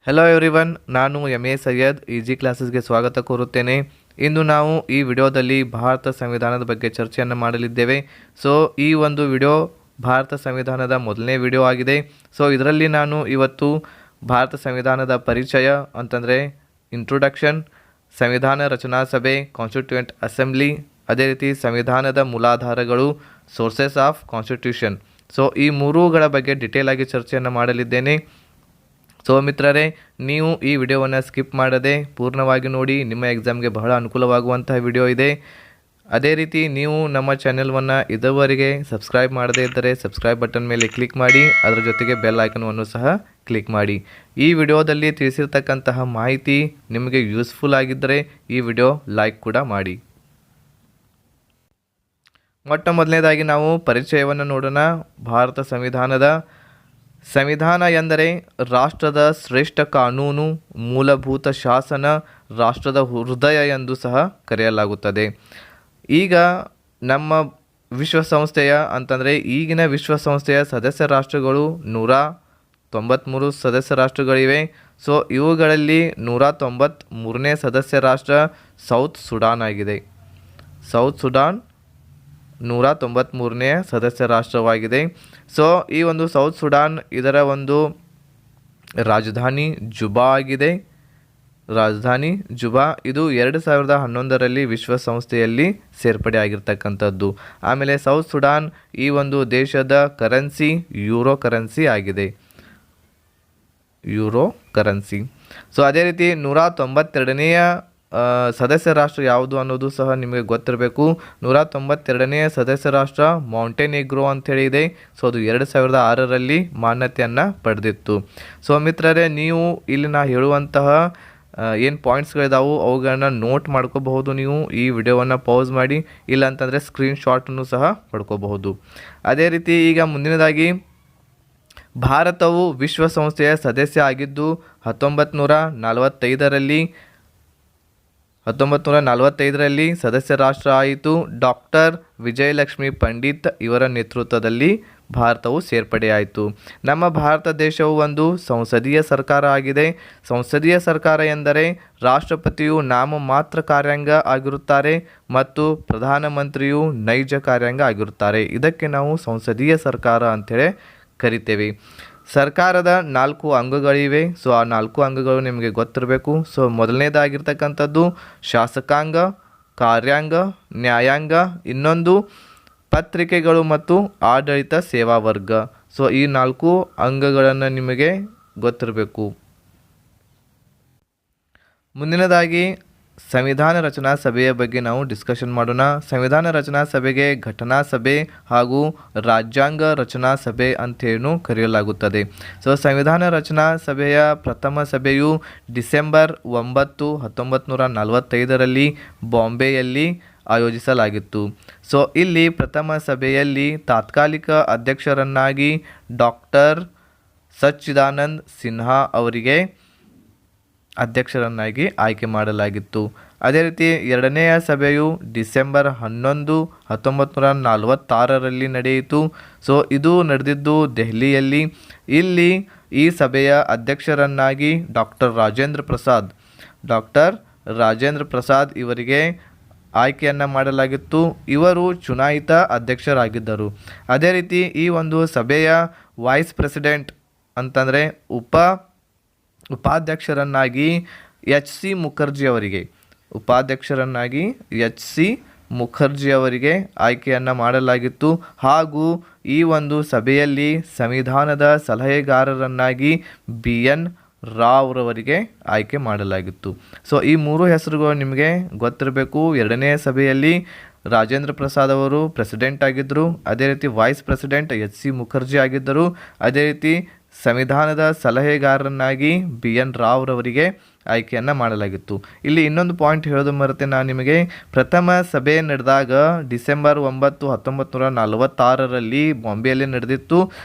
Hello everyone, ನಾನು M A Syed easy ಕ್ಲಾಸಸ್ಗೆ ಸ್ವಾಗತ ಕೋರುತ್ತೇನೆ. ಇಂದು ನಾವು ಈ ವಿಡಿಯೋದಲ್ಲಿ ಭಾರತ ಸಂವಿಧಾನದ ಬಗ್ಗೆ ಚರ್ಚೆಯನ್ನು ಮಾಡಲಿದ್ದೇವೆ. ಸೊ ಈ ಒಂದು ವಿಡಿಯೋ ಭಾರತ ಸಂವಿಧಾನದ ಮೊದಲನೇ ವಿಡಿಯೋ ಆಗಿದೆ. ಸೊ ಇದರಲ್ಲಿ ನಾನು ಇವತ್ತು ಭಾರತ ಸಂವಿಧಾನದ ಪರಿಚಯ ಅಂತಂದರೆ ಇಂಟ್ರೊಡಕ್ಷನ್, ಸಂವಿಧಾನ ರಚನಾ ಸಭೆ ಕಾನ್ಸ್ಟಿಟ್ಯೂಯೆಂಟ್ ಅಸೆಂಬ್ಲಿ, ಅದೇ ರೀತಿ ಸಂವಿಧಾನದ ಮೂಲಾಧಾರಗಳು ಸೋರ್ಸಸ್ ಆಫ್ ಕಾನ್ಸ್ಟಿಟ್ಯೂಷನ್, ಸೊ ಈ ಮೂರುಗಳ ಬಗ್ಗೆ ಡಿಟೇಲ್ ಆಗಿ ಚರ್ಚೆಯನ್ನು ಮಾಡಲಿದ್ದೇನೆ. ಸೊ ಮಿತ್ರರೇ, ನೀವು ಈ ವಿಡಿಯೋವನ್ನು ಸ್ಕಿಪ್ ಮಾಡದೆ ಪೂರ್ಣವಾಗಿ ನೋಡಿ. ನಿಮ್ಮ ಎಕ್ಸಾಮ್ಗೆ ಬಹಳ ಅನುಕೂಲವಾಗುವಂತಹ ವಿಡಿಯೋ ಇದೆ. ಅದೇ ರೀತಿ ನೀವು ನಮ್ಮ ಚಾನೆಲ್ವನ್ನು ಇದುವರೆಗೆ ಸಬ್ಸ್ಕ್ರೈಬ್ ಮಾಡದೇ ಇದ್ದರೆ ಸಬ್ಸ್ಕ್ರೈಬ್ ಬಟನ್ ಮೇಲೆ ಕ್ಲಿಕ್ ಮಾಡಿ, ಅದರ ಜೊತೆಗೆ ಬೆಲ್ ಐಕನನ್ನು ಸಹ ಕ್ಲಿಕ್ ಮಾಡಿ. ಈ ವಿಡಿಯೋದಲ್ಲಿ ತಿಳಿಸಿರ್ತಕ್ಕಂತಹ ಮಾಹಿತಿ ನಿಮಗೆ ಯೂಸ್ಫುಲ್ ಆಗಿದ್ದರೆ ಈ ವಿಡಿಯೋ ಲೈಕ್ ಕೂಡ ಮಾಡಿ. ಮೊಟ್ಟ ಮೊದಲನೇದಾಗಿ ನಾವು ಪರಿಚಯವನ್ನು ನೋಡೋಣ. ಭಾರತ ಸಂವಿಧಾನ ಎಂದರೆ ರಾಷ್ಟ್ರದ ಶ್ರೇಷ್ಠ ಕಾನೂನು, ಮೂಲಭೂತ ಶಾಸನ, ರಾಷ್ಟ್ರದ ಹೃದಯ ಎಂದು ಸಹ ಕರೆಯಲಾಗುತ್ತದೆ. ಈಗ ನಮ್ಮ ವಿಶ್ವಸಂಸ್ಥೆಯ ಅಂತಂದರೆ ಈಗಿನ ವಿಶ್ವಸಂಸ್ಥೆಯ ಸದಸ್ಯ ರಾಷ್ಟ್ರಗಳು 193 ಸದಸ್ಯ ರಾಷ್ಟ್ರಗಳಿವೆ. ಸೊ ಇವುಗಳಲ್ಲಿ 193ನೇ ಸದಸ್ಯ ರಾಷ್ಟ್ರ ಸೌತ್ ಸುಡಾನ್ ಆಗಿದೆ. ಸೌತ್ ಸುಡಾನ್ 193ನೇ ಸದಸ್ಯ ರಾಷ್ಟ್ರವಾಗಿದೆ. ಸೊ ಈ ಒಂದು ಸೌತ್ ಸುಡಾನ್, ಇದರ ಒಂದು ರಾಜಧಾನಿ ಜುಬಾ ಆಗಿದೆ. ರಾಜಧಾನಿ ಜುಬಾ ಇದು 2011ರಲ್ಲಿ ವಿಶ್ವಸಂಸ್ಥೆಯಲ್ಲಿ ಸೇರ್ಪಡೆ ಆಗಿರ್ತಕ್ಕಂಥದ್ದು. ಆಮೇಲೆ ಸೌತ್ ಸುಡಾನ್ ಈ ಒಂದು ದೇಶದ ಕರೆನ್ಸಿ ಯೂರೋ ಕರೆನ್ಸಿ ಆಗಿದೆ, ಯೂರೋ ಕರೆನ್ಸಿ. ಸೊ ಅದೇ ರೀತಿ 192ನೆಯ ಸದಸ್ಯ ರಾಷ್ಟ್ರ ಯಾವುದು ಅನ್ನೋದು ಸಹ ನಿಮಗೆ ಗೊತ್ತಿರಬೇಕು. 192ನೆಯ ಸದಸ್ಯ ರಾಷ್ಟ್ರ ಮಾಂಟೆನೆಗ್ರೋ ಅಂಥೇಳಿ ಇದೆ. ಸೊ ಅದು 2006ರಲ್ಲಿ ಮಾನ್ಯತೆಯನ್ನು ಪಡೆದಿತ್ತು. ಸೊ ಮಿತ್ರರೇ, ನೀವು ಇಲ್ಲಿ ನಾ ಹೇಳುವಂತಹ ಏನು ಪಾಯಿಂಟ್ಸ್ಗಳಿದಾವೆ ಅವುಗಳನ್ನ ನೋಟ್ ಮಾಡ್ಕೋಬಹುದು. ನೀವು ಈ ವಿಡಿಯೋವನ್ನು ಪೌಸ್ ಮಾಡಿ, ಇಲ್ಲಾಂತಂದರೆ ಸ್ಕ್ರೀನ್ಶಾಟನ್ನು ಸಹ ಪಡ್ಕೋಬಹುದು. ಅದೇ ರೀತಿ ಈಗ ಮುಂದಿನದಾಗಿ ಭಾರತವು ವಿಶ್ವಸಂಸ್ಥೆಯ ಸದಸ್ಯ ಆಗಿದ್ದು 1945ರಲ್ಲಿ ಸದಸ್ಯ ರಾಷ್ಟ್ರ ಆಯಿತು. ಡಾಕ್ಟರ್ ವಿಜಯಲಕ್ಷ್ಮಿ ಪಂಡಿತ್ ಇವರ ನೇತೃತ್ವದಲ್ಲಿ ಭಾರತವು ಸೇರ್ಪಡೆಯಾಯಿತು. ನಮ್ಮ ಭಾರತ ದೇಶವು ಒಂದು ಸಂಸದೀಯ ಸರ್ಕಾರ ಆಗಿದೆ. ಸಂಸದೀಯ ಸರ್ಕಾರ ಎಂದರೆ ರಾಷ್ಟ್ರಪತಿಯು ನಾಮ ಮಾತ್ರ ಕಾರ್ಯಾಂಗ ಆಗಿರುತ್ತಾರೆ ಮತ್ತು ಪ್ರಧಾನಮಂತ್ರಿಯು ನೈಜ ಕಾರ್ಯಾಂಗ ಆಗಿರುತ್ತಾರೆ. ಇದಕ್ಕೆ ನಾವು ಸಂಸದೀಯ ಸರ್ಕಾರ ಅಂಥೇಳಿ ಕರಿತೇವೆ. ಸರ್ಕಾರದ 4 ಅಂಗಗಳಿವೆ. ಸೊ ಆ 4 ಅಂಗಗಳು ನಿಮಗೆ ಗೊತ್ತಿರಬೇಕು. ಸೊ ಮೊದಲನೇದಾಗಿರ್ತಕ್ಕಂಥದ್ದು ಶಾಸಕಾಂಗ, ಕಾರ್ಯಾಂಗ, ನ್ಯಾಯಾಂಗ, ಇನ್ನೊಂದು ಪತ್ರಿಕೆಗಳು ಮತ್ತು ಆಡಳಿತ ಸೇವಾ ವರ್ಗ. ಸೊ ಈ 4 ಅಂಗಗಳನ್ನು ನಿಮಗೆ ಗೊತ್ತಿರಬೇಕು. ಮುಂದಿನದಾಗಿ ಸಂವಿಧಾನ ರಚನಾ ಸಭೆಯ ಬಗ್ಗೆ ನಾವು ಡಿಸ್ಕಷನ್ ಮಾಡೋಣ. ಸಂವಿಧಾನ ರಚನಾ ಸಭೆಗೆ ಘಟನಾ ಸಭೆ ಹಾಗೂ ರಾಜ್ಯಾಂಗ ರಚನಾ ಸಭೆ ಅಂತೇನು ಕರೆಯಲಾಗುತ್ತದೆ. ಸೊ ಸಂವಿಧಾನ ರಚನಾ ಸಭೆಯ ಪ್ರಥಮ ಸಭೆಯು ಡಿಸೆಂಬರ್ 9, 1945ರಲ್ಲಿ ಬಾಂಬೆಯಲ್ಲಿ ಆಯೋಜಿಸಲಾಗಿತ್ತು. ಸೊ ಇಲ್ಲಿ ಪ್ರಥಮ ಸಭೆಯಲ್ಲಿ ತಾತ್ಕಾಲಿಕ ಅಧ್ಯಕ್ಷರನ್ನಾಗಿ ಡಾಕ್ಟರ್ ಸಚ್ಚಿದಾನಂದ್ ಸಿನ್ಹಾ ಅವರಿಗೆ ಅಧ್ಯಕ್ಷರನ್ನಾಗಿ ಆಯ್ಕೆ ಮಾಡಲಾಗಿತ್ತು. ಅದೇ ರೀತಿ ಎರಡನೆಯ ಸಭೆಯು ಡಿಸೆಂಬರ್ 11, 1946ರಲ್ಲಿ ನಡೆಯಿತು. ಸೊ ಇದು ನಡೆದಿದ್ದು ದೆಹಲಿಯಲ್ಲಿ. ಇಲ್ಲಿ ಈ ಸಭೆಯ ಅಧ್ಯಕ್ಷರನ್ನಾಗಿ ಡಾಕ್ಟರ್ ರಾಜೇಂದ್ರ ಪ್ರಸಾದ್ ಇವರಿಗೆ ಆಯ್ಕೆಯನ್ನು ಮಾಡಲಾಗಿತ್ತು. ಇವರು ಚುನಾಯಿತ ಅಧ್ಯಕ್ಷರಾಗಿದ್ದರು. ಅದೇ ರೀತಿ ಈ ಒಂದು ಸಭೆಯ ವೈಸ್ ಪ್ರೆಸಿಡೆಂಟ್ ಅಂತಂದರೆ ಉಪಾಧ್ಯಕ್ಷರನ್ನಾಗಿ ಎಚ್ ಸಿ ಮುಖರ್ಜಿ ಅವರಿಗೆ ಆಯ್ಕೆಯನ್ನು ಮಾಡಲಾಗಿತ್ತು. ಹಾಗೂ ಈ ಒಂದು ಸಭೆಯಲ್ಲಿ ಸಂವಿಧಾನದ ಸಲಹೆಗಾರರನ್ನಾಗಿ BN ರಾವ್ ರವರಿಗೆ ಆಯ್ಕೆ ಮಾಡಲಾಗಿತ್ತು. ಸೊ ಈ 3 ಹೆಸರುಗಳು ನಿಮಗೆ ಗೊತ್ತಿರಬೇಕು. ಎರಡನೇ ಸಭೆಯಲ್ಲಿ ರಾಜೇಂದ್ರ ಪ್ರಸಾದ್ ಅವರು ಪ್ರೆಸಿಡೆಂಟ್ ಆಗಿದ್ದರು. ಅದೇ ರೀತಿ vice president H C Mukherjee ಆಗಿದ್ದರು. ಅದೇ ರೀತಿ ಸಂವಿಧಾನದ ಸಲಹೆಗಾರರನ್ನಾಗಿ BN ರಾವ್ ರವರಿಗೆ ಆಯ್ಕೆಯನ್ನು ಮಾಡಲಾಗಿತ್ತು. ಇಲ್ಲಿ ಇನ್ನೊಂದು ಪಾಯಿಂಟ್ ಹೇಳೋದು ಮರೆತೆ ನಾನು ನಿಮಗೆ. ಪ್ರಥಮ ಸಭೆ ನಡೆದಾಗ ಡಿಸೆಂಬರ್ 9, 1946ರಲ್ಲಿ ಬಾಂಬೆಯಲ್ಲಿ ನಡೆದಿತ್ತು.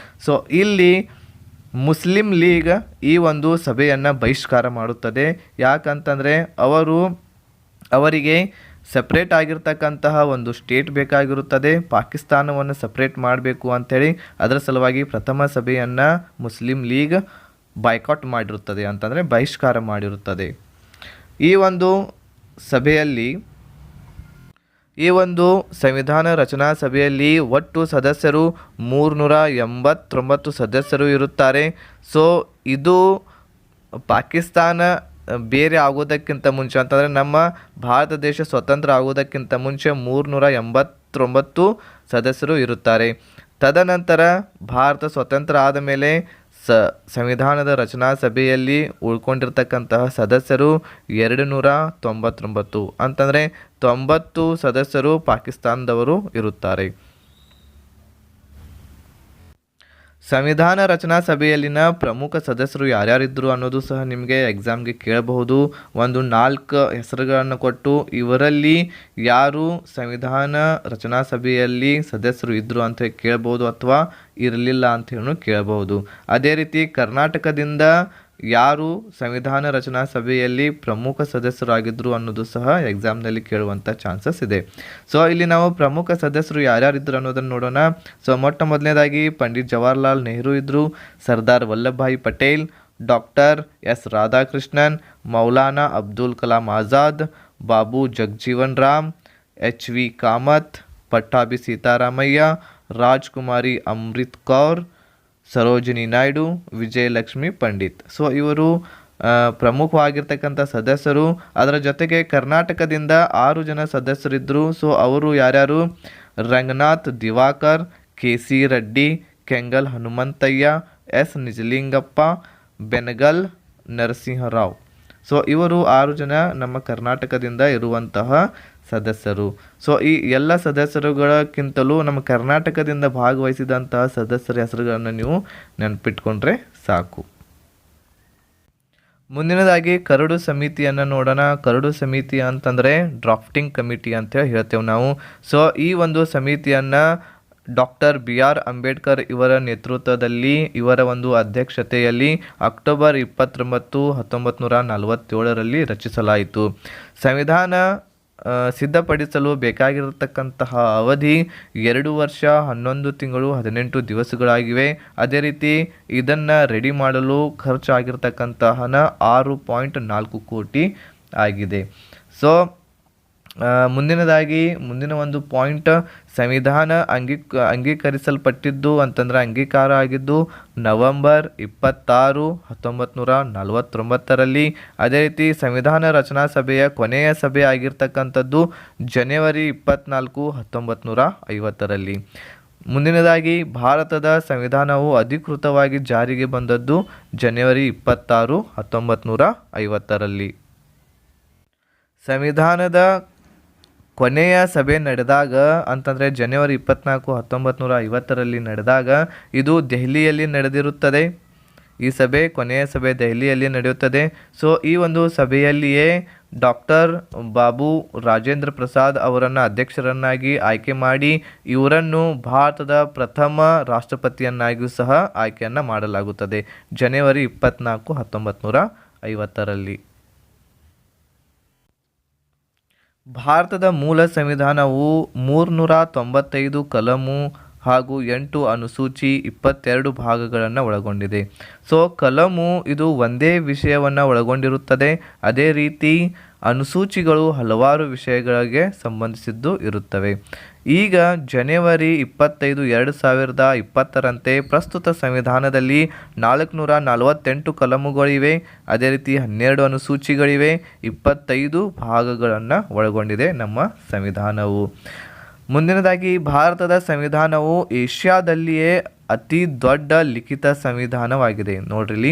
ಸೊ ಇಲ್ಲಿ ಮುಸ್ಲಿಂ ಲೀಗ್ ಈ ಒಂದು ಸಭೆಯನ್ನು ಬಹಿಷ್ಕಾರ ಮಾಡುತ್ತದೆ. ಯಾಕಂತಂದರೆ ಅವರಿಗೆ ಸಪ್ರೇಟ್ ಆಗಿರ್ತಕ್ಕಂತಹ ಒಂದು ಸ್ಟೇಟ್ ಬೇಕಾಗಿರುತ್ತದೆ. ಪಾಕಿಸ್ತಾನವನ್ನು ಸಪ್ರೇಟ್ ಮಾಡಬೇಕು ಅಂಥೇಳಿ ಅದರ ಸಲುವಾಗಿ ಪ್ರಥಮ ಸಭೆಯನ್ನು ಮುಸ್ಲಿಂ ಲೀಗ್ ಬಾಯ್ಕಾಟ್ ಮಾಡಿರುತ್ತದೆ, ಅಂತಂದರೆ ಬಹಿಷ್ಕಾರ ಮಾಡಿರುತ್ತದೆ. ಈ ಒಂದು ಸಭೆಯಲ್ಲಿ ಈ ಒಂದು ಸಂವಿಧಾನ ರಚನಾ ಸಭೆಯಲ್ಲಿ ಒಟ್ಟು ಸದಸ್ಯರು 389 ಸದಸ್ಯರು ಇರುತ್ತಾರೆ. ಸೊ ಇದು ಪಾಕಿಸ್ತಾನ ಬೇರೆ ಆಗೋದಕ್ಕಿಂತ ಮುಂಚೆ, ಅಂತಂದರೆ ನಮ್ಮ ಭಾರತ ದೇಶ ಸ್ವತಂತ್ರ ಆಗೋದಕ್ಕಿಂತ ಮುಂಚೆ 389 ಸದಸ್ಯರು ಇರುತ್ತಾರೆ. ತದನಂತರ ಭಾರತ ಸ್ವತಂತ್ರ ಆದ ಮೇಲೆ ಸಂವಿಧಾನದ ರಚನಾ ಸಭೆಯಲ್ಲಿ ಉಳ್ಕೊಂಡಿರ್ತಕ್ಕಂತಹ ಸದಸ್ಯರು 299, ಅಂತಂದರೆ 90 ಸದಸ್ಯರು ಪಾಕಿಸ್ತಾನದವರು ಇರುತ್ತಾರೆ. ಸಂವಿಧಾನ ರಚನಾ ಸಭೆಯಲ್ಲಿನ ಪ್ರಮುಖ ಸದಸ್ಯರು ಯಾರ್ಯಾರಿದ್ದರು ಅನ್ನೋದು ಸಹ ನಿಮಗೆ ಎಕ್ಸಾಮ್ಗೆ ಕೇಳಬಹುದು. ಒಂದು 4 ಹೆಸರುಗಳನ್ನು ಕೊಟ್ಟು ಇವರಲ್ಲಿ ಯಾರು ಸಂವಿಧಾನ ರಚನಾ ಸಭೆಯಲ್ಲಿ ಸದಸ್ಯರು ಇದ್ದರು ಅಂತ ಕೇಳಬಹುದು, ಅಥವಾ ಇರಲಿಲ್ಲ ಅಂತ ಹೇಳಿ ಕೇಳಬಹುದು. ಅದೇ ರೀತಿ ಕರ್ನಾಟಕದಿಂದ ಯಾರು ಸಂವಿಧಾನ ರಚನಾ ಸಭೆಯಲ್ಲಿ ಪ್ರಮುಖ ಸದಸ್ಯರಾಗಿದ್ದರು ಅನ್ನೋದು ಸಹ ಎಕ್ಸಾಮ್ನಲ್ಲಿ ಕೇಳುವಂಥ ಚಾನ್ಸಸ್ ಇದೆ. ಸೊ ಇಲ್ಲಿ ನಾವು ಪ್ರಮುಖ ಸದಸ್ಯರು ಯಾರ್ಯಾರಿದ್ದರು ಅನ್ನೋದನ್ನು ನೋಡೋಣ. ಸೊ ಮೊಟ್ಟ ಮೊದಲನೇದಾಗಿ ಪಂಡಿತ್ ಜವಾಹರ್ಲಾಲ್ ನೆಹರು ಇದ್ದರು, Sardar Vallabhbhai Patel, doctor S Radhakrishnan, Maulana Abdul Kalam Azad, Babu Jagjivan Ram, H V Kamath, Pattabhi Sitaramayya, Rajkumari Amrit Kaur, Sarojini Naidu, Vijayalakshmi Pandit. So ಇವರು ಪ್ರಮುಖವಾಗಿರ್ತಕ್ಕಂಥ ಸದಸ್ಯರು. ಅದರ ಜೊತೆಗೆ ಕರ್ನಾಟಕದಿಂದ 6 ಜನ ಸದಸ್ಯರಿದ್ದರು. ಸೊ ಅವರು ಯಾರ್ಯಾರು? Ranganath Diwakar, K C Reddy, Kengal Hanumanthaiah, S Nijalingappa, Benagal Narasimha Rao. So ಇವರು 6 ಜನ ನಮ್ಮ ಕರ್ನಾಟಕದಿಂದ ಇರುವಂತಹ ಸದಸ್ಯರು. ಸೊ ಈ ಎಲ್ಲ ಸದಸ್ಯರುಗಳಕ್ಕಿಂತಲೂ ನಮ್ಮ ಕರ್ನಾಟಕದಿಂದ ಭಾಗವಹಿಸಿದಂತಹ ಸದಸ್ಯರ ಹೆಸರುಗಳನ್ನು ನೀವು ನೆನಪಿಟ್ಕೊಂಡ್ರೆ ಸಾಕು. ಮುಂದಿನದಾಗಿ ಕರಡು ಸಮಿತಿಯನ್ನು ನೋಡೋಣ. ಕರಡು ಸಮಿತಿ ಅಂತಂದರೆ ಡ್ರಾಫ್ಟಿಂಗ್ ಕಮಿಟಿ ಅಂತ ಹೇಳ್ತೇವೆ ನಾವು. ಸೊ ಈ ಒಂದು ಸಮಿತಿಯನ್ನು ಡಾಕ್ಟರ್ BR ಅಂಬೇಡ್ಕರ್ ಇವರ ನೇತೃತ್ವದಲ್ಲಿ, ಇವರ ಒಂದು ಅಧ್ಯಕ್ಷತೆಯಲ್ಲಿ ಅಕ್ಟೋಬರ್ 29, 1947ರಲ್ಲಿ ರಚಿಸಲಾಯಿತು. ಸಂವಿಧಾನ ಸಿದ್ಧಪಡಿಸಲು ಬೇಕಾಗಿರತಕ್ಕಂತಹ ಅವಧಿ 2 ವರ್ಷ 11 ತಿಂಗಳು 18 ದಿವಸಗಳಾಗಿವೆ. ಅದೇ ರೀತಿ ಇದನ್ನು ರೆಡಿ ಮಾಡಲು ಖರ್ಚಾಗಿರ್ತಕ್ಕಂತಹ 6.4 ಕೋಟಿ ಆಗಿದೆ. ಸೊ ಮುಂದಿನ ಒಂದು ಪಾಯಿಂಟ್, ಸಂವಿಧಾನ ಅಂಗೀಕರಿಸಲ್ಪಟ್ಟಿದ್ದು ಅಂತಂದರೆ ಅಂಗೀಕಾರ ಆಗಿದ್ದು ನವೆಂಬರ್ 26, 1949ರಲ್ಲಿ. ಅದೇ ರೀತಿ ಸಂವಿಧಾನ ರಚನಾ ಸಭೆಯ ಕೊನೆಯ ಸಭೆ ಆಗಿರ್ತಕ್ಕಂಥದ್ದು ಜನವರಿ 24, 1950ರಲ್ಲಿ. ಮುಂದಿನದಾಗಿ ಭಾರತದ ಸಂವಿಧಾನವು ಅಧಿಕೃತವಾಗಿ ಜಾರಿಗೆ ಬಂದದ್ದು ಜನವರಿ 26, 1950ರಲ್ಲಿ. ಸಂವಿಧಾನದ ಕೊನೆಯ ಸಭೆ ನಡೆದಾಗ ಅಂತಂದರೆ ಜನವರಿ 24, 1950ರಲ್ಲಿ ನಡೆದಾಗ ಇದು ದೆಹಲಿಯಲ್ಲಿ ನಡೆದಿರುತ್ತದೆ. ಈ ಸಭೆ ಕೊನೆಯ ಸಭೆ ದೆಹಲಿಯಲ್ಲಿ ನಡೆಯುತ್ತದೆ. ಸೊ ಈ ಒಂದು ಸಭೆಯಲ್ಲಿಯೇ ಡಾಕ್ಟರ್ ಬಾಬು ರಾಜೇಂದ್ರ ಪ್ರಸಾದ್ ಅವರನ್ನು ಅಧ್ಯಕ್ಷರನ್ನಾಗಿ ಆಯ್ಕೆ ಮಾಡಿ ಇವರನ್ನು ಭಾರತದ ಪ್ರಥಮ ರಾಷ್ಟ್ರಪತಿಯನ್ನಾಗಿಯೂ ಸಹ ಆಯ್ಕೆಯನ್ನು ಮಾಡಲಾಗುತ್ತದೆ ಜನವರಿ 24, 1950ರಲ್ಲಿ. ಭಾರತದ ಮೂಲ ಸಂವಿಧಾನವು 395 ಕಲಮು ಹಾಗೂ 8 ಅನುಸೂಚಿ 22 ಭಾಗಗಳನ್ನು ಒಳಗೊಂಡಿದೆ. ಸೊ ಕಲಮು ಇದು ಒಂದೇ ವಿಷಯವನ್ನು ಒಳಗೊಂಡಿರುತ್ತದೆ. ಅದೇ ರೀತಿ ಅನುಸೂಚಿಗಳು ಹಲವಾರು ವಿಷಯಗಳಿಗೆ ಸಂಬಂಧಿಸಿದ್ದು ಇರುತ್ತವೆ. ಈಗ ಜನವರಿ 25, 2020ರಂತೆ ಪ್ರಸ್ತುತ ಸಂವಿಧಾನದಲ್ಲಿ 448 ಕಲಮುಗಳಿವೆ. ಅದೇ ರೀತಿ 12 ಅನುಸೂಚಿಗಳಿವೆ, 25 ಭಾಗಗಳನ್ನು ಒಳಗೊಂಡಿದೆ ನಮ್ಮ ಸಂವಿಧಾನವು. ಮುಂದಿನದಾಗಿ ಭಾರತದ ಸಂವಿಧಾನವು ಏಷ್ಯಾದಲ್ಲಿಯೇ ಅತಿ ದೊಡ್ಡ ಲಿಖಿತ ಸಂವಿಧಾನವಾಗಿದೆ. ನೋಡ್ರಿ,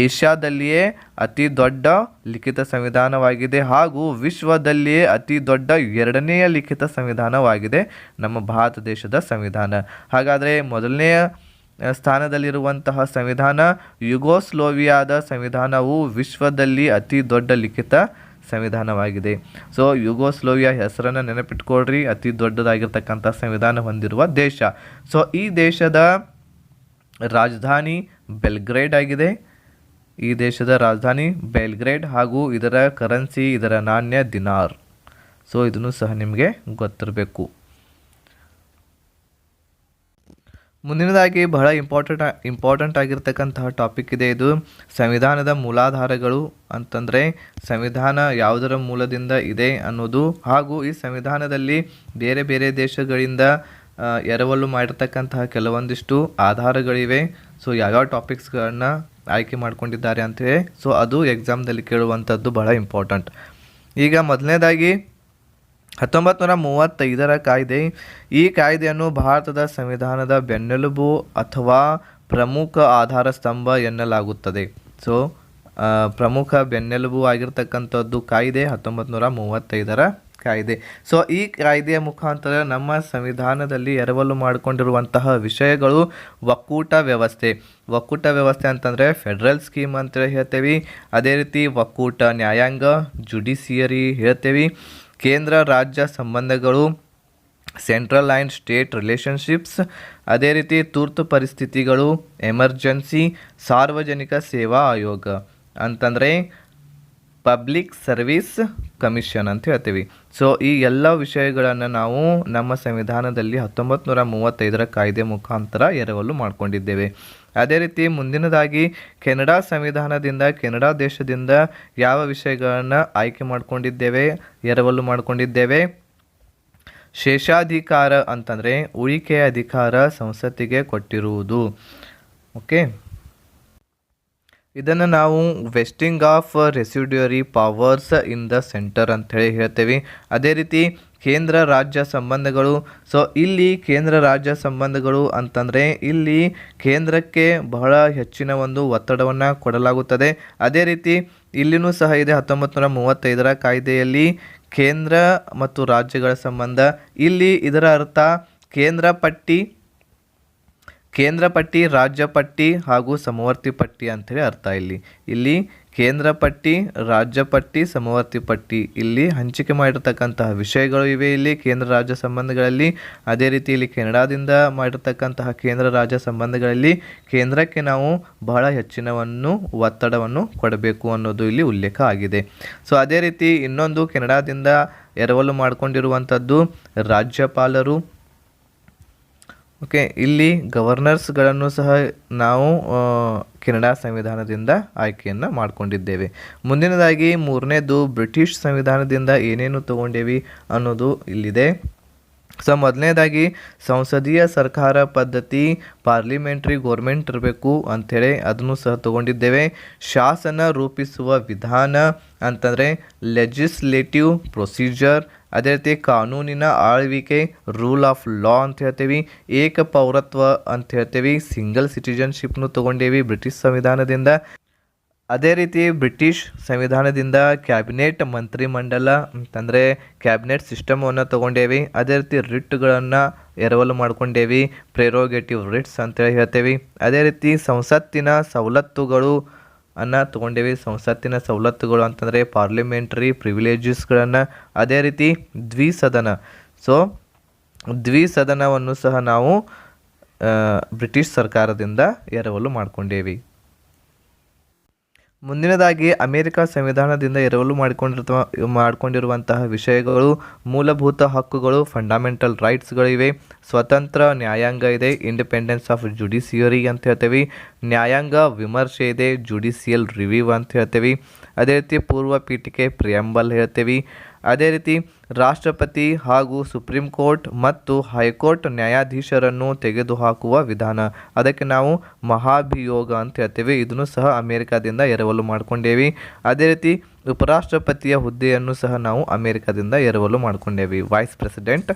ಏಷ್ಯಾದಲ್ಲಿಯೇ ಅತಿ ದೊಡ್ಡ ಲಿಖಿತ ಸಂವಿಧಾನವಾಗಿದೆ ಹಾಗೂ ವಿಶ್ವದಲ್ಲಿಯೇ ಅತಿ ದೊಡ್ಡ 2ನೆಯ ಲಿಖಿತ ಸಂವಿಧಾನವಾಗಿದೆ ನಮ್ಮ ಭಾರತ ದೇಶದ ಸಂವಿಧಾನ. ಹಾಗಾದರೆ ಮೊದಲನೆಯ ಸ್ಥಾನದಲ್ಲಿರುವಂತಹ ಸಂವಿಧಾನ ಯುಗೋಸ್ಲೋವಿಯಾದ ಸಂವಿಧಾನವು ವಿಶ್ವದಲ್ಲಿ ಅತಿ ದೊಡ್ಡ ಲಿಖಿತ ಸಂವಿಧಾನವಾಗಿದೆ. ಸೊ ಯುಗೋಸ್ಲೋವಿಯಾ ಹೆಸರನ್ನು ನೆನಪಿಟ್ಕೊಳ್ರಿ, ಅತಿ ದೊಡ್ಡದಾಗಿರ್ತಕ್ಕಂಥ ಸಂವಿಧಾನ ಹೊಂದಿರುವ ದೇಶ. ಸೊ ಈ ದೇಶದ ರಾಜಧಾನಿ ಬೆಲ್ಗ್ರೇಡ್ ಆಗಿದೆ. ಈ ದೇಶದ ರಾಜಧಾನಿ ಬೆಲ್ಗ್ರೇಡ್ ಹಾಗೂ ಇದರ ಕರೆನ್ಸಿ, ಇದರ ನಾಣ್ಯ ದಿನಾರ್. ಸೊ ಇದನ್ನು ಸಹ ನಿಮಗೆ ಗೊತ್ತಿರಬೇಕು. ಮುಂದಿನದಾಗಿ ಬಹಳ ಇಂಪಾರ್ಟೆಂಟ್ ಆಗಿರ್ತಕ್ಕಂತಹ ಟಾಪಿಕ್ ಇದೆ. ಇದು ಸಂವಿಧಾನದ ಮೂಲಾಧಾರಗಳು ಅಂತಂದರೆ ಸಂವಿಧಾನ ಯಾವುದರ ಮೂಲದಿಂದ ಇದೆ ಅನ್ನೋದು, ಹಾಗೂ ಈ ಸಂವಿಧಾನದಲ್ಲಿ ಬೇರೆ ಬೇರೆ ದೇಶಗಳಿಂದ ಎರವಲು ಮಾಡಿರ್ತಕ್ಕಂತಹ ಕೆಲವೊಂದಿಷ್ಟು ಆಧಾರಗಳಿವೆ. ಸೊ ಯಾವ್ಯಾವ ಟಾಪಿಕ್ಸ್ಗಳನ್ನ ಆಯ್ಕೆ ಮಾಡ್ಕೊಂಡಿದ್ದಾರೆ ಅಂತೇಳಿ, ಸೊ ಅದು ಎಕ್ಸಾಮ್ದಲ್ಲಿ ಕೇಳುವಂಥದ್ದು ಬಹಳ ಇಂಪಾರ್ಟೆಂಟ್. ಈಗ ಮೊದಲನೇದಾಗಿ 1935 ಕಾಯ್ದೆ. ಈ ಕಾಯ್ದೆಯನ್ನು ಭಾರತದ ಸಂವಿಧಾನದ ಬೆನ್ನೆಲುಬು ಅಥವಾ ಪ್ರಮುಖ ಆಧಾರ ಸ್ತಂಭ ಎನ್ನಲಾಗುತ್ತದೆ. ಸೊ ಪ್ರಮುಖ ಬೆನ್ನೆಲುಬು ಆಗಿರ್ತಕ್ಕಂಥದ್ದು ಕಾಯ್ದೆ 1935 ಕಾಯ್ದೆ. ಸೊ ಈ ಕಾಯ್ದೆಯ ಮುಖಾಂತರ ನಮ್ಮ ಸಂವಿಧಾನದಲ್ಲಿ ಎರವಲು ಮಾಡಿಕೊಂಡಿರುವಂತಹ ವಿಷಯಗಳು ಒಕ್ಕೂಟ ವ್ಯವಸ್ಥೆ ಅಂತಂದರೆ ಫೆಡ್ರಲ್ ಸ್ಕೀಮ್ ಅಂತೇಳಿ ಹೇಳ್ತೇವೆ. ಅದೇ ರೀತಿ ಒಕ್ಕೂಟ ನ್ಯಾಯಾಂಗ, ಜುಡಿಷಿಯರಿ ಹೇಳ್ತೇವೆ. ಕೇಂದ್ರ ರಾಜ್ಯ ಸಂಬಂಧಗಳು, ಸೆಂಟ್ರಲ್ ಆ್ಯಂಡ್ ಸ್ಟೇಟ್ ರಿಲೇಷನ್ಶಿಪ್ಸ್. ಅದೇ ರೀತಿ ತುರ್ತು ಪರಿಸ್ಥಿತಿಗಳು, ಎಮರ್ಜೆನ್ಸಿ, ಸಾರ್ವಜನಿಕ ಸೇವಾ ಆಯೋಗ ಅಂತಂದರೆ ಪಬ್ಲಿಕ್ ಸರ್ವಿಸ್ ಕಮಿಷನ್ ಅಂತ ಹೇಳ್ತೀವಿ. ಸೊ ಈ ಎಲ್ಲ ವಿಷಯಗಳನ್ನು ನಾವು ನಮ್ಮ ಸಂವಿಧಾನದಲ್ಲಿ 1935 ಕಾಯ್ದೆ ಮುಖಾಂತರ ಎರವಲು ಮಾಡಿಕೊಂಡಿದ್ದೇವೆ. ಅದೇ ರೀತಿ ಮುಂದಿನದಾಗಿ ಕೆನಡಾ ಸಂವಿಧಾನದಿಂದ, ಕೆನಡಾ ದೇಶದಿಂದ ಯಾವ ವಿಷಯಗಳನ್ನು ಆಯ್ಕೆ ಮಾಡಿಕೊಂಡಿದ್ದೇವೆ, ಎರವಲು ಮಾಡಿಕೊಂಡಿದ್ದೇವೆ? ಶೇಷಾಧಿಕಾರ ಅಂತಂದರೆ ಉಳಿಕೆಯ ಅಧಿಕಾರ ಸಂಸತ್ತಿಗೆ ಕೊಟ್ಟಿರುವುದು. ಓಕೆ, ಇದನ್ನು ನಾವು vesting of residuary powers in the centre ಅಂಥೇಳಿ ಹೇಳ್ತೇವೆ. ಅದೇ ರೀತಿ ಕೇಂದ್ರ ರಾಜ್ಯ ಸಂಬಂಧಗಳು. ಸೊ ಇಲ್ಲಿ ಕೇಂದ್ರ ರಾಜ್ಯ ಸಂಬಂಧಗಳು ಅಂತಂದರೆ ಇಲ್ಲಿ ಕೇಂದ್ರಕ್ಕೆ ಬಹಳ ಹೆಚ್ಚಿನ ಒಂದು ಒತ್ತಡವನ್ನು ಕೊಡಲಾಗುತ್ತದೆ. ಅದೇ ರೀತಿ ಇಲ್ಲಿನೂ ಸಹ ಇದೆ 1935 ಕಾಯ್ದೆಯಲ್ಲಿ ಕೇಂದ್ರ ಮತ್ತು ರಾಜ್ಯಗಳ ಸಂಬಂಧ. ಇಲ್ಲಿ ಇದರ ಅರ್ಥ ಕೇಂದ್ರ ಪಟ್ಟಿ, ರಾಜ್ಯ ಪಟ್ಟಿ ಹಾಗೂ ಸಮವರ್ತಿ ಪಟ್ಟಿ ಅಂಥೇಳಿ ಅರ್ಥ. ಇಲ್ಲಿ ಕೇಂದ್ರ ಪಟ್ಟಿ, ರಾಜ್ಯ ಪಟ್ಟಿ, ಸಮವರ್ತಿ ಪಟ್ಟಿ ಇಲ್ಲಿ ಹಂಚಿಕೆ ಮಾಡಿರ್ತಕ್ಕಂತಹ ವಿಷಯಗಳು ಇವೆ ಇಲ್ಲಿ ಕೇಂದ್ರ ರಾಜ್ಯ ಸಂಬಂಧಗಳಲ್ಲಿ. ಅದೇ ರೀತಿ ಇಲ್ಲಿ ಕೆನಡಾದಿಂದ ಮಾಡಿರ್ತಕ್ಕಂತಹ ಕೇಂದ್ರ ರಾಜ್ಯ ಸಂಬಂಧಗಳಲ್ಲಿ ಕೇಂದ್ರಕ್ಕೆ ನಾವು ಬಹಳ ಹೆಚ್ಚಿನವನ್ನು ಒತ್ತಡವನ್ನು ಕೊಡಬೇಕು ಅನ್ನೋದು ಇಲ್ಲಿ ಉಲ್ಲೇಖ ಆಗಿದೆ. ಸೊ ಅದೇ ರೀತಿ ಇನ್ನೊಂದು ಕೆನಡಾದಿಂದ ಎರವಲು ಮಾಡಿಕೊಂಡಿರುವಂಥದ್ದು ರಾಜ್ಯಪಾಲರು. ಓಕೆ, ಇಲ್ಲಿ ಗವರ್ನರ್ಸ್ಗಳನ್ನು ಸಹ ನಾವು ಕೆನಡಾ ಸಂವಿಧಾನದಿಂದ ಆಯ್ಕೆಯನ್ನು ಮಾಡಿಕೊಂಡಿದ್ದೇವೆ. ಮುಂದಿನದಾಗಿ ಮೂರನೇದು ಬ್ರಿಟಿಷ್ ಸಂವಿಧಾನದಿಂದ ಏನೇನು ತಗೊಂಡೇವಿ ಅನ್ನೋದು ಇಲ್ಲಿದೆ. ಸೊ ಮೊದಲನೇದಾಗಿ ಸಂಸದೀಯ ಸರ್ಕಾರ ಪದ್ಧತಿ, ಪಾರ್ಲಿಮೆಂಟ್ರಿ ಗೋರ್ಮೆಂಟ್ ಇರಬೇಕು ಅಂಥೇಳಿ ಅದನ್ನು ಸಹ ತಗೊಂಡಿದ್ದೇವೆ. ಶಾಸನ ರೂಪಿಸುವ ವಿಧಾನ ಅಂತಂದರೆ ಲೆಜಿಸ್ಲೇಟಿವ್ ಪ್ರೊಸೀಜರ್. ಅದೇ ರೀತಿ ಕಾನೂನಿನ ಆಳ್ವಿಕೆ, ರೂಲ್ ಆಫ್ ಲಾ ಅಂತ ಹೇಳ್ತೇವೆ. ಏಕ ಪೌರತ್ವ ಅಂತ ಹೇಳ್ತೇವೆ, ಸಿಂಗಲ್ ಸಿಟಿಜನ್ಶಿಪ್ನು ತೊಗೊಂಡೇವಿ ಬ್ರಿಟಿಷ್ ಸಂವಿಧಾನದಿಂದ. ಅದೇ ರೀತಿ ಬ್ರಿಟಿಷ್ ಸಂವಿಧಾನದಿಂದ ಕ್ಯಾಬಿನೆಟ್, ಮಂತ್ರಿಮಂಡಲ ಅಂತಂದರೆ ಕ್ಯಾಬಿನೆಟ್ ಸಿಸ್ಟಮನ್ನು ತೊಗೊಂಡೇವಿ. ಅದೇ ರೀತಿ ರಿಟ್ಗಳನ್ನು ಎರವಲು ಮಾಡ್ಕೊಂಡೇವಿ, ಪ್ರೆರೋಗೇಟಿವ್ ರಿಟ್ಸ್ ಅಂತೇಳಿ ಹೇಳ್ತೇವೆ. ಅದೇ ರೀತಿ ಸಂಸತ್ತಿನ ಸವಲತ್ತುಗಳು ತೊಗೊಂಡೇವಿ. ಸಂಸತ್ತಿನ ಸವಲತ್ತುಗಳು ಅಂತಂದರೆ ಪಾರ್ಲಿಮೆಂಟ್ರಿ ಪ್ರಿವಿಲೇಜಸ್ಗಳನ್ನು. ಅದೇ ರೀತಿ ದ್ವಿಸದನ. ಸೊ ದ್ವಿಸದನವನ್ನು ಸಹ ನಾವು ಬ್ರಿಟಿಷ್ ಸರ್ಕಾರದಿಂದ ಎರವಲು ಮಾಡ್ಕೊಂಡೇವಿ. ಮುಂದಿನದಾಗಿ ಅಮೇರಿಕಾ ಸಂವಿಧಾನದಿಂದ ಎರವಲು ಮಾಡಿಕೊಂಡಿರುವಂತಹ ವಿಷಯಗಳು ಮೂಲಭೂತ ಹಕ್ಕುಗಳು, ಫಂಡಮೆಂಟಲ್ ರೈಟ್ಸ್ಗಳಿವೆ. ಸ್ವತಂತ್ರ ನ್ಯಾಯಾಂಗ ಇದೆ, ಇಂಡಿಪೆಂಡೆನ್ಸ್ ಆಫ್ ಜುಡಿಷಿಯರಿ ಅಂತ ಹೇಳ್ತೇವೆ. ನ್ಯಾಯಾಂಗ ವಿಮರ್ಶೆ ಇದೆ, ಜುಡಿಷಿಯಲ್ ರಿವ್ಯೂ ಅಂತ ಹೇಳ್ತೇವೆ. ಅದೇ ರೀತಿ ಪೂರ್ವ ಪೀಠಿಕೆ ಪ್ರಿಯಂಬಲ್ ಹೇಳ್ತೇವೆ. ಅದೇ ರೀತಿ ರಾಷ್ಟ್ರಪತಿ ಹಾಗೂ ಸುಪ್ರೀಂ ಕೋರ್ಟ್ ಮತ್ತು ಹೈಕೋರ್ಟ್ ನ್ಯಾಯಾಧೀಶರನ್ನು ತೆಗೆದುಹಾಕುವ ವಿಧಾನ, ಅದಕ್ಕೆ ನಾವು ಮಹಾಭಿಯೋಗ ಅಂತ ಹೇಳ್ತೇವೆ. ಇದನ್ನು ಸಹ ಅಮೇರಿಕಾದಿಂದ ಎರವಲು ಮಾಡ್ಕೊಂಡೇವಿ. ಅದೇ ರೀತಿ ಉಪರಾಷ್ಟ್ರಪತಿಯ ಹುದ್ದೆಯನ್ನು ಸಹ ನಾವು ಅಮೇರಿಕಾದಿಂದ ಎರವಲು ಮಾಡ್ಕೊಂಡೇವಿ, ವೈಸ್ ಪ್ರೆಸಿಡೆಂಟ್.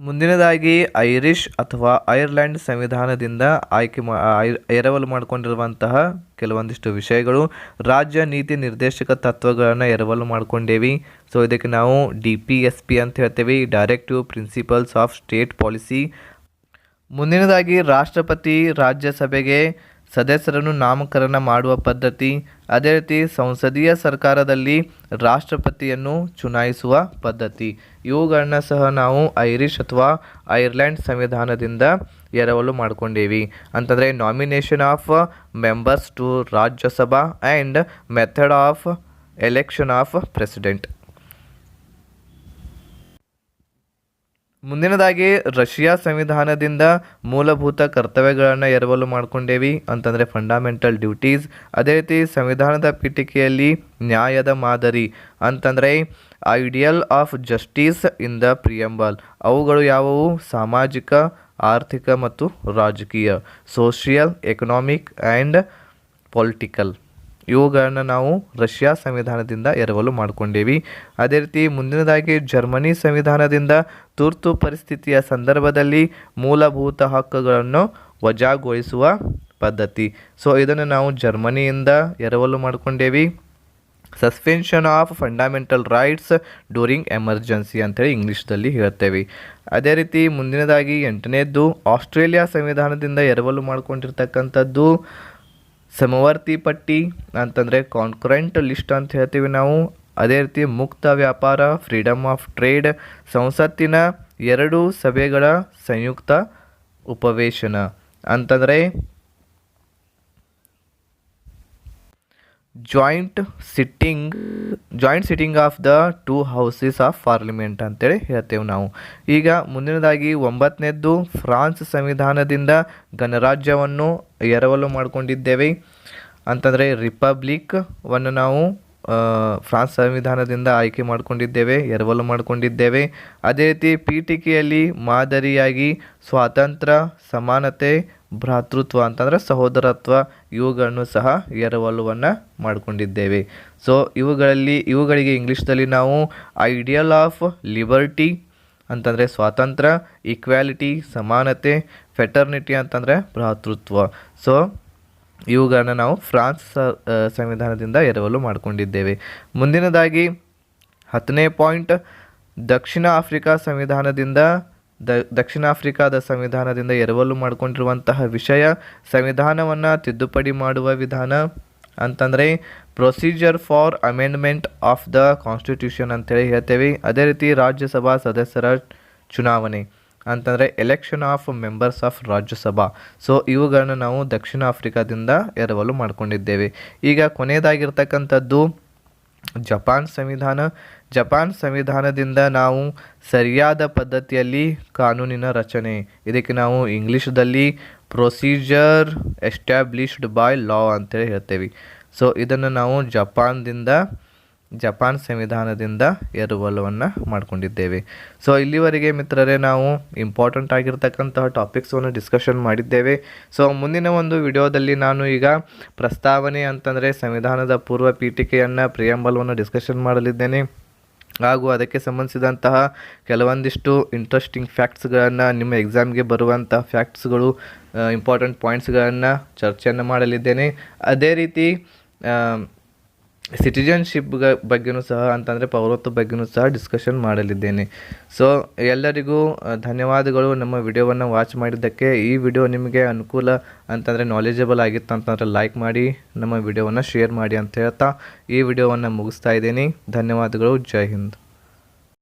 ಮುಂದಿನದಾಗಿ ಐರಿಷ್ ಅಥವಾ ಐರ್ಲೆಂಡ್ ಸಂವಿಧಾನದಿಂದ ಎರವಲು ಮಾಡಿಕೊಂಡಿರುವಂತಹ ಕೆಲವೊಂದಿಷ್ಟು ವಿಷಯಗಳು. ರಾಜ್ಯ ನೀತಿ ನಿರ್ದೇಶಕ ತತ್ವಗಳನ್ನು ಎರವಲು ಮಾಡ್ಕೊಂಡೇವಿ. ಸೊ ಇದಕ್ಕೆ ನಾವು DPSP ಅಂತ ಹೇಳ್ತೇವೆ, directive principles of state policy. ಮುಂದಿನದಾಗಿ ರಾಷ್ಟ್ರಪತಿ ರಾಜ್ಯಸಭೆಗೆ ಸದಸ್ಯರನ್ನು ನಾಮಕರಣ ಮಾಡುವ ಪದ್ಧತಿ. ಅದೇ ರೀತಿ ಸಂಸದೀಯ ಸರ್ಕಾರದಲ್ಲಿ ರಾಷ್ಟ್ರಪತಿಯನ್ನು ಚುನಾಯಿಸುವ ಪದ್ಧತಿ. ಇವುಗಳನ್ನ ಸಹ ನಾವು ಐರಿಷ್ ಅಥವಾ ಐರ್ಲೆಂಡ್ ಸಂವಿಧಾನದಿಂದ ಎರವಲು ಮಾಡ್ಕೊಂಡೇವಿ. ಅಂತಂದರೆ nomination of members to Rajya Sabha and method of election of president. ಮುಂದಿನದಾಗಿ ರಷ್ಯಾ ಸಂವಿಧಾನದಿಂದ ಮೂಲಭೂತ ಕರ್ತವ್ಯಗಳನ್ನು ಎರವಲು ಮಾಡ್ಕೊಂಡೇವಿ ಅಂತಂದರೆ ಫಂಡಮೆಂಟಲ್ ಡ್ಯೂಟೀಸ್. ಅದೇ ರೀತಿ ಸಂವಿಧಾನದ ಪೀಠಿಕೆಯಲ್ಲಿ ನ್ಯಾಯದ ಮಾದರಿ ಅಂತಂದರೆ ideal of justice in the preamble. ಅವುಗಳು ಯಾವುವು? ಸಾಮಾಜಿಕ, ಆರ್ಥಿಕ ಮತ್ತು ರಾಜಕೀಯ, ಸೋಷಿಯಲ್, ಎಕನಾಮಿಕ್ ಆ್ಯಂಡ್ ಪೊಲಿಟಿಕಲ್. ಇವುಗಳನ್ನು ನಾವು ರಷ್ಯಾ ಸಂವಿಧಾನದಿಂದ ಎರವಲು ಮಾಡ್ಕೊಂಡೇವಿ. ಅದೇ ರೀತಿ ಮುಂದಿನದಾಗಿ ಜರ್ಮನಿ ಸಂವಿಧಾನದಿಂದ ತುರ್ತು ಪರಿಸ್ಥಿತಿಯ ಸಂದರ್ಭದಲ್ಲಿ ಮೂಲಭೂತ ಹಕ್ಕುಗಳನ್ನು ವಜಾಗೊಳಿಸುವ ಪದ್ಧತಿ. ಸೊ ಇದನ್ನು ನಾವು ಜರ್ಮನಿಯಿಂದ ಎರವಲು ಮಾಡ್ಕೊಂಡೇವಿ. Suspension of fundamental rights during emergency ಅಂತೇಳಿ ಇಂಗ್ಲೀಷ್ದಲ್ಲಿ ಹೇಳ್ತೇವೆ. ಅದೇ ರೀತಿ ಮುಂದಿನದಾಗಿ 8ನೇದ್ದು ಆಸ್ಟ್ರೇಲಿಯಾ ಸಂವಿಧಾನದಿಂದ ಎರವಲು ಮಾಡ್ಕೊಂಡಿರ್ತಕ್ಕಂಥದ್ದು ಸಮವರ್ತಿ ಪಟ್ಟಿ ಅಂತಂದರೆ ಕಾನ್ಕರೆಂಟ್ ಲಿಸ್ಟ್ ಅಂತ ಹೇಳ್ತೀವಿ ನಾವು. ಅದೇ ರೀತಿ ಮುಕ್ತ ವ್ಯಾಪಾರ, ಫ್ರೀಡಮ್ ಆಫ್ ಟ್ರೇಡ್, ಸಂಸತ್ತಿನ 2 ಸಭೆಗಳ ಸಂಯುಕ್ತ ಉಪವೇಶನ ಅಂತಂದರೆ joint sitting of the 2 houses of parliament ಅಂತೇಳಿ ಹೇಳ್ತೇವೆ ನಾವು. ಈಗ ಮುಂದಿನದಾಗಿ 9ನೇದ್ದು ಫ್ರಾನ್ಸ್ ಸಂವಿಧಾನದಿಂದ ಗಣರಾಜ್ಯವನ್ನು ಎರವಲು ಮಾಡಿಕೊಂಡಿದ್ದೇವೆ ಅಂತಂದರೆ ರಿಪಬ್ಲಿಕ್ವನ್ನು ನಾವು ಫ್ರಾನ್ಸ್ ಸಂವಿಧಾನದಿಂದ ಆಯ್ಕೆ ಮಾಡಿಕೊಂಡಿದ್ದೇವೆ, ಎರವಲು ಮಾಡಿಕೊಂಡಿದ್ದೇವೆ. ಅದೇ ರೀತಿ ಪೀಠಿಕೆಯಲ್ಲಿ ಮಾದರಿಯಾಗಿ ಸ್ವಾತಂತ್ರ್ಯ, ಸಮಾನತೆ, ಭ್ರಾತೃತ್ವ ಅಂತಂದರೆ ಸಹೋದರತ್ವ ಇವುಗಳನ್ನು ಸಹ ಎರವಲುವನ್ನು ಮಾಡಿಕೊಂಡಿದ್ದೇವೆ. ಸೊ ಇವುಗಳಿಗೆ ಇಂಗ್ಲೀಷ್ದಲ್ಲಿ ನಾವು ಐಡಿಯಲ್ ಆಫ್ ಲಿಬರ್ಟಿ ಅಂತಂದರೆ ಸ್ವಾತಂತ್ರ್ಯ, ಈಕ್ವಾಲಿಟಿ ಸಮಾನತೆ, ಫೆಟರ್ನಿಟಿ ಅಂತಂದರೆ ಭ್ರಾತೃತ್ವ. ಸೊ ಇವುಗಳನ್ನು ನಾವು ಫ್ರಾನ್ಸ್ ಸಂವಿಧಾನದಿಂದ ಎರವಲು ಮಾಡಿಕೊಂಡಿದ್ದೇವೆ. ಮುಂದಿನದಾಗಿ 10ನೇ ಪಾಯಿಂಟ್ ದಕ್ಷಿಣ ಆಫ್ರಿಕಾದ ಸಂವಿಧಾನದಿಂದ ಎರವಲು ಮಾಡಿಕೊಂಡಿರುವಂತಹ ವಿಷಯ ಸಂವಿಧಾನವನ್ನು ತಿದ್ದುಪಡಿ ಮಾಡುವ ವಿಧಾನ ಅಂತಂದರೆ procedure for amendment of the constitution ಅಂತೇಳಿ ಹೇಳ್ತೇವೆ. ಅದೇ ರೀತಿ ರಾಜ್ಯಸಭಾ ಸದಸ್ಯರ ಚುನಾವಣೆ ಅಂತಂದರೆ election of members of Rajya Sabha. So ಇವುಗಳನ್ನು ನಾವು ದಕ್ಷಿಣ ಆಫ್ರಿಕಾದಿಂದ ಎರವಲು ಮಾಡಿಕೊಂಡಿದ್ದೇವೆ. ಈಗ ಕೊನೆಯದಾಗಿರ್ತಕ್ಕಂಥದ್ದು ಜಪಾನ್ ಸಂವಿಧಾನದಿಂದ ನಾವು ಸರಿಯಾದ ಪದ್ಧತಿಯಲ್ಲಿ ಕಾನೂನಿನ ರಚನೆ, ಇದಕ್ಕೆ ನಾವು ಇಂಗ್ಲೀಷ್ದಲ್ಲಿ ಪ್ರೊಸೀಜರ್ ಎಸ್ಟ್ಯಾಬ್ಲಿಷ್ಡ್ ಬೈ ಲಾ ಅಂತೇಳಿ ಹೇಳ್ತೇವೆ. ಸೊ ಇದನ್ನು ನಾವು ಜಪಾನ್ ಸಂವಿಧಾನದಿಂದ ಎರವಲುವನ್ನು ಮಾಡಿಕೊಂಡಿದ್ದೇವೆ. ಸೊ ಇಲ್ಲಿವರೆಗೆ ಮಿತ್ರರೇ ನಾವು ಇಂಪಾರ್ಟೆಂಟ್ ಆಗಿರ್ತಕ್ಕಂತಹ ಟಾಪಿಕ್ಸನ್ನು ಡಿಸ್ಕಷನ್ ಮಾಡಿದ್ದೇವೆ. ಸೊ ಮುಂದಿನ ಒಂದು ವಿಡಿಯೋದಲ್ಲಿ ನಾನು ಈಗ ಪ್ರಸ್ತಾವನೆ ಅಂತಂದರೆ ಸಂವಿಧಾನದ ಪೂರ್ವ ಪೀಠಿಕೆಯನ್ನು ಪ್ರಿಯಂಬಲವನ್ನು ಡಿಸ್ಕಷನ್ ಮಾಡಲಿದ್ದೇನೆ ಹಾಗೂ ಅದಕ್ಕೆ ಸಂಬಂಧಿಸಿದಂತಹ ಕೆಲವೊಂದಿಷ್ಟು ಇಂಟ್ರೆಸ್ಟಿಂಗ್ ಫ್ಯಾಕ್ಟ್ಸ್ಗಳನ್ನು, ನಿಮ್ಮ ಎಕ್ಸಾಮ್ಗೆ ಬರುವಂಥ ಫ್ಯಾಕ್ಟ್ಸ್ಗಳು, ಇಂಪಾರ್ಟೆಂಟ್ ಪಾಯಿಂಟ್ಸ್ಗಳನ್ನು ಚರ್ಚೆಯನ್ನು ಮಾಡಲಿದ್ದೇನೆ. ಅದೇ ರೀತಿ ಸಿಟಿಜನ್ಶಿಪ್ ಬಗ್ಗೆಯೂ ಸಹ ಅಂತಂದರೆ ಪೌರತ್ವ ಬಗ್ಗೆಯೂ ಸಹ ಡಿಸ್ಕಷನ್ ಮಾಡಲಿದ್ದೇನೆ. ಸೊ ಎಲ್ಲರಿಗೂ ಧನ್ಯವಾದಗಳು ನಮ್ಮ ವಿಡಿಯೋವನ್ನು ವಾಚ್ ಮಾಡಿದ್ದಕ್ಕೆ. ಈ ವಿಡಿಯೋ ನಿಮಗೆ ಅನುಕೂಲ ಅಂತಂದರೆ ನಾಲೆಜಬಲ್ ಆಗಿತ್ತು ಅಂತಂದರೆ ಲೈಕ್ ಮಾಡಿ, ನಮ್ಮ ವಿಡಿಯೋವನ್ನು ಶೇರ್ ಮಾಡಿ ಅಂತ ಹೇಳ್ತಾ ಈ ವಿಡಿಯೋವನ್ನು ಮುಗಿಸ್ತಾ ಇದ್ದೀನಿ. ಧನ್ಯವಾದಗಳು. ಜೈ ಹಿಂದ್.